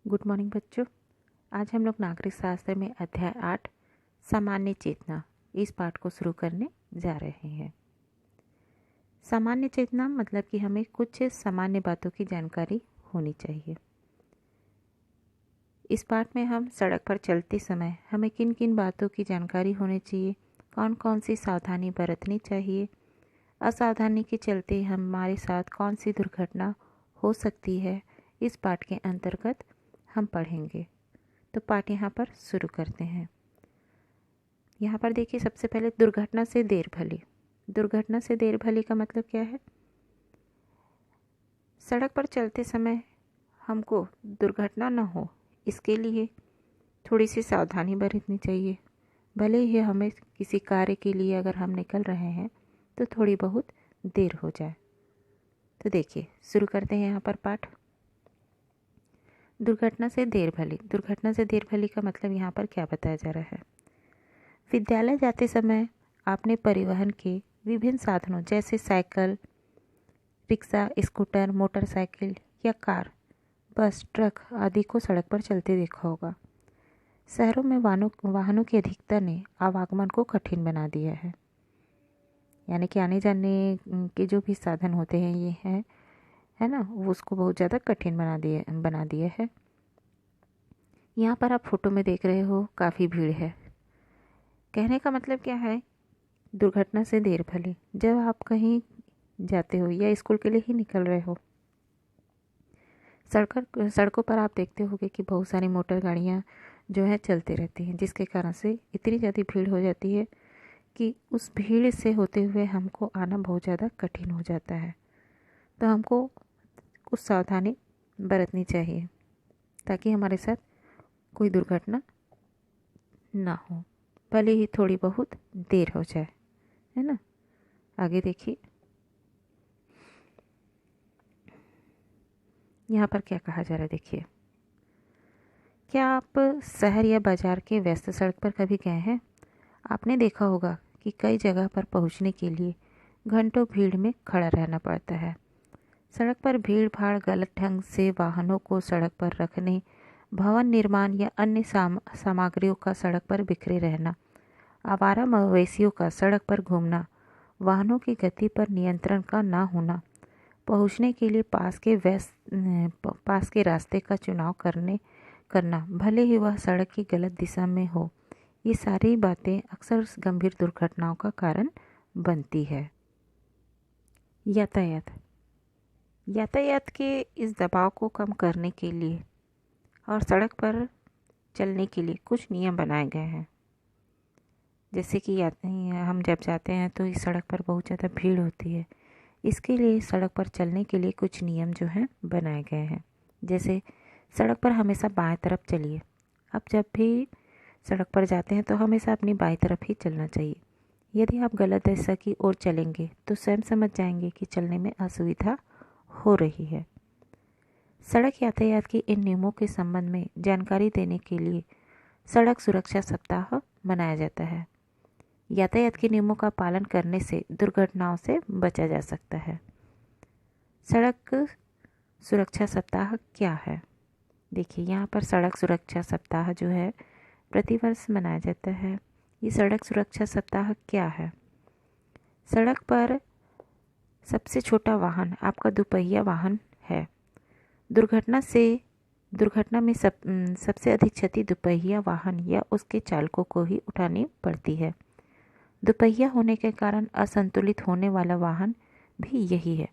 Good morning बच्चों। आज हम लोग नागरिक शास्त्र में अध्याय 8 सामान्य चेतना इस पाठ को शुरू करने जा रहे हैं। सामान्य चेतना मतलब कि हमें कुछ सामान्य बातों की जानकारी होनी चाहिए। इस पाठ में हम सड़क पर चलते समय हमें किन किन बातों की जानकारी होनी चाहिए, कौन कौन सी सावधानी बरतनी चाहिए, असावधानी के चलते हमारे साथ कौन सी दुर्घटना हो सकती है, इस पाठ के अंतर्गत हम पढ़ेंगे। तो पाठ यहाँ पर शुरू करते हैं। यहाँ पर देखिए, सबसे पहले दुर्घटना से देर भली। दुर्घटना से देर भली का मतलब क्या है? सड़क पर चलते समय हमको दुर्घटना न हो, इसके लिए थोड़ी सी सावधानी बरतनी चाहिए। भले ही हमें किसी कार्य के लिए अगर हम निकल रहे हैं तो थोड़ी बहुत देर हो जाए। तो देखिए, शुरू करते हैं यहाँ पर पाठ। दुर्घटना से देर भली। दुर्घटना से देर भली का मतलब यहाँ पर क्या बताया जा रहा है? विद्यालय जाते समय आपने परिवहन के विभिन्न साधनों जैसे साइकिल, रिक्शा, स्कूटर, मोटरसाइकिल या कार, बस, ट्रक आदि को सड़क पर चलते देखा होगा। शहरों में वाहनों की अधिकता ने आवागमन को कठिन बना दिया है। यानी कि आने जाने के जो भी साधन होते हैं ये है ना, वो उसको बहुत ज़्यादा कठिन बना दिया है। यहाँ पर आप फोटो में देख रहे हो, काफ़ी भीड़ है। कहने का मतलब क्या है? दुर्घटना से देर भली। जब आप कहीं जाते हो या स्कूल के लिए ही निकल रहे हो, सड़कों पर आप देखते होगे कि बहुत सारी मोटर गाड़ियाँ जो है चलते रहती हैं, जिसके कारण से इतनी ज़्यादा भीड़ हो जाती है कि उस भीड़ से होते हुए हमको आना बहुत ज़्यादा कठिन हो जाता है। तो हमको कुछ सावधानी बरतनी चाहिए ताकि हमारे साथ कोई दुर्घटना ना हो, भले ही थोड़ी बहुत देर हो जाए, है ना। आगे देखिए, यहाँ पर क्या कहा जा रहा है। देखिए, क्या आप शहर या बाजार के व्यस्त सड़क पर कभी गए हैं? आपने देखा होगा कि कई जगह पर पहुँचने के लिए घंटों भीड़ में खड़ा रहना पड़ता है। सड़क पर भीड़ भाड़, गलत ढंग से वाहनों को सड़क पर रखने, भवन निर्माण या अन्य सामग्रियों का सड़क पर बिखरे रहना, आवारा मवेशियों का सड़क पर घूमना, वाहनों की गति पर नियंत्रण का ना होना, पहुंचने के लिए पास के रास्ते का चुनाव करना, भले ही वह सड़क की गलत दिशा में हो, ये सारी बातें अक्सर गंभीर दुर्घटनाओं का कारण बनती है। यातायात के इस दबाव को कम करने के लिए और सड़क पर चलने के लिए कुछ नियम बनाए गए हैं। जैसे कि हम जब जाते हैं तो इस सड़क पर बहुत ज़्यादा भीड़ होती है, इसके लिए सड़क पर चलने के लिए कुछ नियम जो हैं बनाए गए हैं। जैसे सड़क पर हमेशा बाएं तरफ चलिए। आप जब भी सड़क पर जाते हैं तो हमेशा अपनी बाएं तरफ ही चलना चाहिए। यदि आप गलत दिशा की ओर चलेंगे तो स्वयं समझ जाएंगे कि चलने में असुविधा हो रही है। सड़क यातायात के इन नियमों के संबंध में जानकारी देने के लिए सड़क सुरक्षा सप्ताह मनाया जाता है। यातायात के नियमों का पालन करने से दुर्घटनाओं से बचा जा सकता है। सड़क सुरक्षा सप्ताह क्या है? देखिए, यहाँ पर सड़क सुरक्षा सप्ताह जो है प्रतिवर्ष मनाया जाता है। ये सड़क सुरक्षा सप्ताह क्या है? सड़क पर सबसे छोटा वाहन आपका दुपहिया वाहन है। दुर्घटना में सबसे अधिक क्षति दुपहिया वाहन या उसके चालकों को ही उठानी पड़ती है। दुपहिया होने के कारण असंतुलित होने वाला वाहन भी यही है।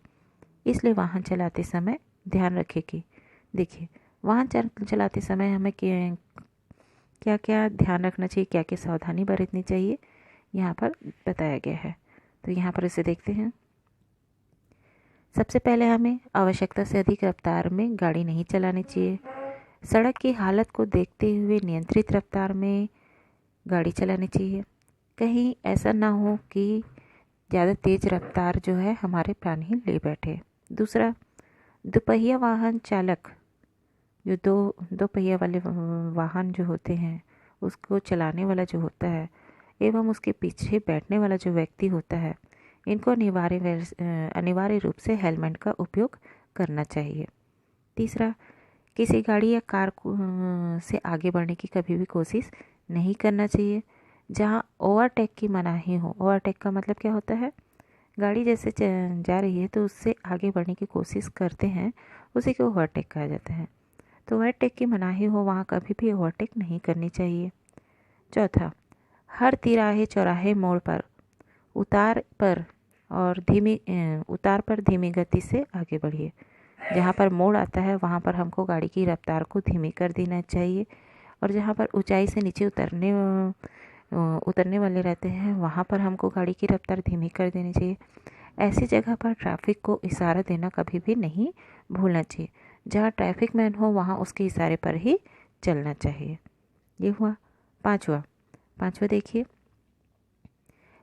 इसलिए वाहन चलाते समय ध्यान रखें कि देखिए, वाहन चलाते समय हमें क्या क्या ध्यान रखना चाहिए, क्या क्या सावधानी बरतनी चाहिए, यहाँ पर बताया गया है। तो यहाँ पर इसे देखते हैं। सबसे पहले हमें आवश्यकता से अधिक रफ्तार में गाड़ी नहीं चलानी चाहिए। सड़क की हालत को देखते हुए नियंत्रित रफ्तार में गाड़ी चलानी चाहिए। कहीं ऐसा ना हो कि ज़्यादा तेज़ रफ्तार जो है हमारे प्राण ही ले बैठे। दूसरा, दुपहिया वाहन चालक जो दो पहिया वाले वाहन जो होते हैं उसको चलाने वाला जो होता है एवं उसके पीछे बैठने वाला जो व्यक्ति होता है, इनको अनिवार्य रूप से हेलमेट का उपयोग करना चाहिए। तीसरा, किसी गाड़ी या कार से आगे बढ़ने की कभी भी कोशिश नहीं करना चाहिए। जहाँ ओवरटेक की मनाही हो, ओवरटेक का मतलब क्या होता है, गाड़ी जैसे जा रही है तो उससे आगे बढ़ने की कोशिश करते हैं, उसी को ओवरटेक कहा जाता है। तो ओवरटेक की मनाही हो वहाँ कभी भी ओवरटेक नहीं करनी चाहिए। चौथा, हर तिराहे चौराहे मोड़ पर उतार पर धीमी गति से आगे बढ़िए। जहाँ पर मोड़ आता है वहाँ पर हमको गाड़ी की रफ्तार को धीमी कर देना चाहिए, और जहाँ पर ऊंचाई से नीचे उतरने वाले रहते हैं वहाँ पर हमको गाड़ी की रफ्तार धीमी कर देनी चाहिए। ऐसी जगह पर ट्रैफिक को इशारा देना कभी भी नहीं भूलना चाहिए। जहाँ ट्रैफिक मैन हो वहाँ उसके इशारे पर ही चलना चाहिए। ये हुआ। पांचवा देखिए,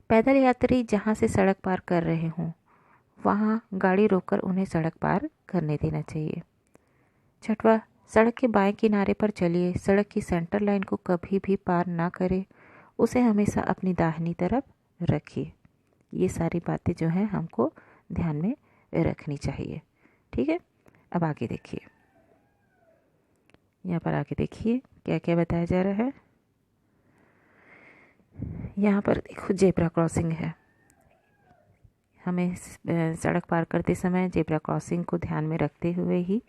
पैदल यात्री जहाँ से सड़क पार कर रहे हों वहाँ गाड़ी रोककर उन्हें सड़क पार करने देना चाहिए। छठवां, सड़क के बाएं किनारे पर चलिए। सड़क की सेंटर लाइन को कभी भी पार ना करें, उसे हमेशा अपनी दाहिनी तरफ रखिए। ये सारी बातें जो हैं हमको ध्यान में रखनी चाहिए। ठीक है, अब आगे देखिए, यहाँ पर आगे देखिए क्या क्या बताया जा रहा है। यहाँ पर देखो जेब्रा क्रॉसिंग है। हमें सड़क पार करते समय जेब्रा क्रॉसिंग को ध्यान में रखते हुए ही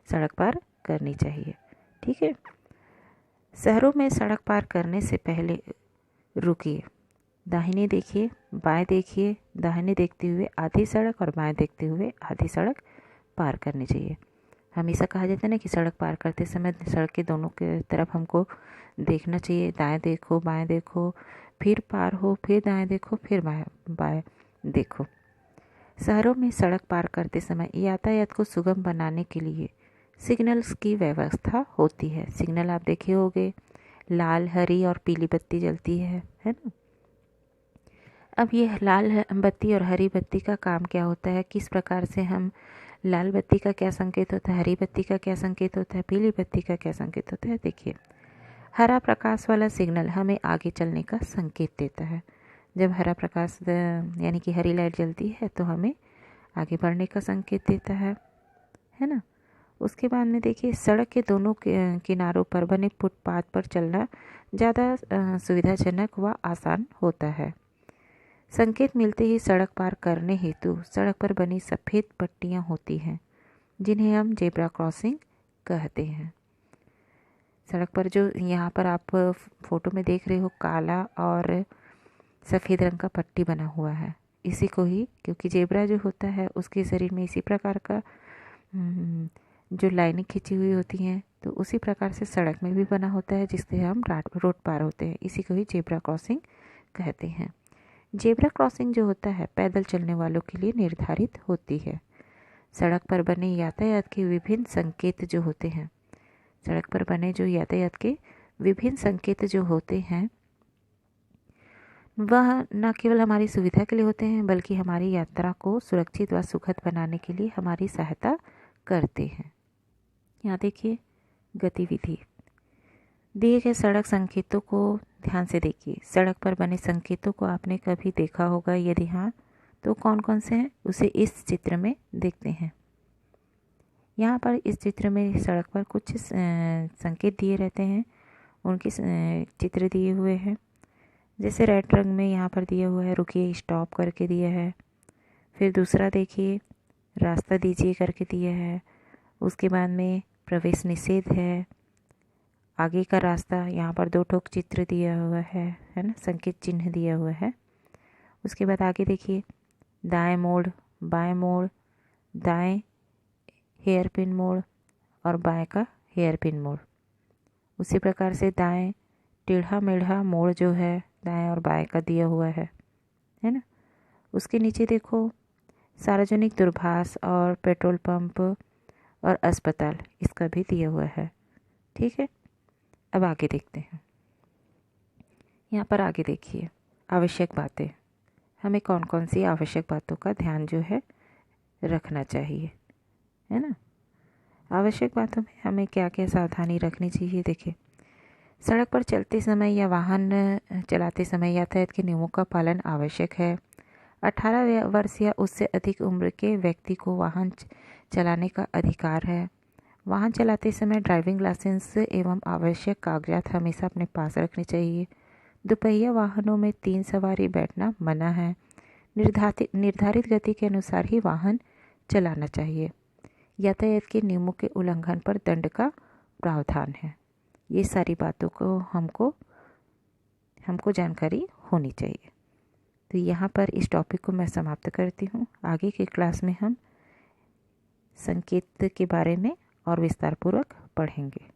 सड़क पार करनी चाहिए। ठीक है, शहरों में सड़क पार करने से पहले रुकिए, दाहिने देखिए, बाएं देखिए, दाहिने देखते हुए आधी सड़क और बाएं देखते हुए आधी सड़क पार करनी चाहिए। हमेशा कहा जाता है ना कि सड़क पार करते समय सड़क के दोनों के तरफ हमको देखना चाहिए, दाएं देखो बाएं देखो, फिर पार हो, फिर दाएं देखो, फिर बाएं देखो। शहरों में सड़क पार करते समय यातायात को सुगम बनाने के लिए सिग्नल्स की व्यवस्था होती है। सिग्नल आप देखे होंगे, लाल हरी और पीली बत्ती जलती है ना। अब ये लाल बत्ती और हरी बत्ती का काम क्या होता है, किस प्रकार से हम, लाल बत्ती का क्या संकेत होता है, हरी बत्ती का क्या संकेत होता है, पीली बत्ती का क्या संकेत होता है। देखिए, हरा प्रकाश वाला सिग्नल हमें आगे चलने का संकेत देता है। जब हरा प्रकाश यानी कि हरी लाइट जलती है तो हमें आगे बढ़ने का संकेत देता है ना। उसके बाद में देखिए, सड़क के दोनों किनारों पर बने फुटपाथ पर चलना ज़्यादा सुविधाजनक व आसान होता है। संकेत मिलते ही सड़क पार करने हेतु सड़क पर बनी सफ़ेद पट्टियाँ होती हैं, जिन्हें हम जेब्रा क्रॉसिंग कहते हैं। सड़क पर जो यहाँ पर आप फोटो में देख रहे हो, काला और सफ़ेद रंग का पट्टी बना हुआ है, इसी को ही, क्योंकि जेब्रा जो होता है उसके शरीर में इसी प्रकार का जो लाइनें खींची हुई होती हैं, तो उसी प्रकार से सड़क में भी बना होता है जिससे हम रोड पार होते हैं। इसी को ही जेब्रा क्रॉसिंग कहते हैं। जेब्रा क्रॉसिंग जो होता है पैदल चलने वालों के लिए निर्धारित होती है। सड़क पर बने यातायात के विभिन्न संकेत जो होते हैं, सड़क पर बने जो यातायात के विभिन्न संकेत जो होते हैं वह न केवल हमारी सुविधा के लिए होते हैं बल्कि हमारी यात्रा को सुरक्षित व सुखद बनाने के लिए हमारी सहायता करते हैं। यहाँ देखिए गतिविधि, दिए गए सड़क संकेतों को ध्यान से देखिए। सड़क पर बने संकेतों को आपने कभी देखा होगा, यदि हाँ तो कौन कौन से हैं उसे इस चित्र में देखते हैं। यहाँ पर इस चित्र में सड़क पर कुछ संकेत दिए रहते हैं, उनके चित्र दिए हुए हैं। जैसे रेड रंग में यहाँ पर दिया हुआ है रुकिए, स्टॉप करके दिया है। फिर दूसरा देखिए रास्ता दीजिए करके दिया है। उसके बाद में प्रवेश निषेध है, आगे का रास्ता, यहाँ पर 2 ठोक चित्र दिया हुआ है ना, संकेत चिन्ह दिया हुआ है। उसके बाद आगे देखिए दाएं मोड़, बाएं मोड़, दाएं हेयर पिन मोड़ और बाएं का हेयर पिन मोड़। उसी प्रकार से दाएं टेढ़ा मेढ़ा मोड़ जो है दाएं और बाएं का दिया हुआ है ना। उसके नीचे देखो सार्वजनिक दूरभाष और पेट्रोल पंप और अस्पताल, इसका भी दिया हुआ है। ठीक है, अब आगे देखते हैं। यहाँ पर आगे देखिए आवश्यक बातें, हमें कौन कौन सी आवश्यक बातों का ध्यान जो है रखना चाहिए, है ना। आवश्यक बातों में हमें क्या क्या सावधानी रखनी चाहिए। देखिए, सड़क पर चलते समय या वाहन चलाते समय यातायात के नियमों का पालन आवश्यक है। 18 वर्ष या उससे अधिक उम्र के व्यक्ति को वाहन चलाने का अधिकार है। वाहन चलाते समय ड्राइविंग लाइसेंस एवं आवश्यक कागजात हमेशा अपने पास रखने चाहिए। दुपहिया वाहनों में 3 सवारी बैठना मना है। निर्धारित गति के अनुसार ही वाहन चलाना चाहिए। यातायात के नियमों के उल्लंघन पर दंड का प्रावधान है। ये सारी बातों को हमको जानकारी होनी चाहिए। तो यहाँ पर इस टॉपिक को मैं समाप्त करती हूँ। आगे की क्लास में हम संकेत के बारे में और विस्तारपूर्वक पढ़ेंगे।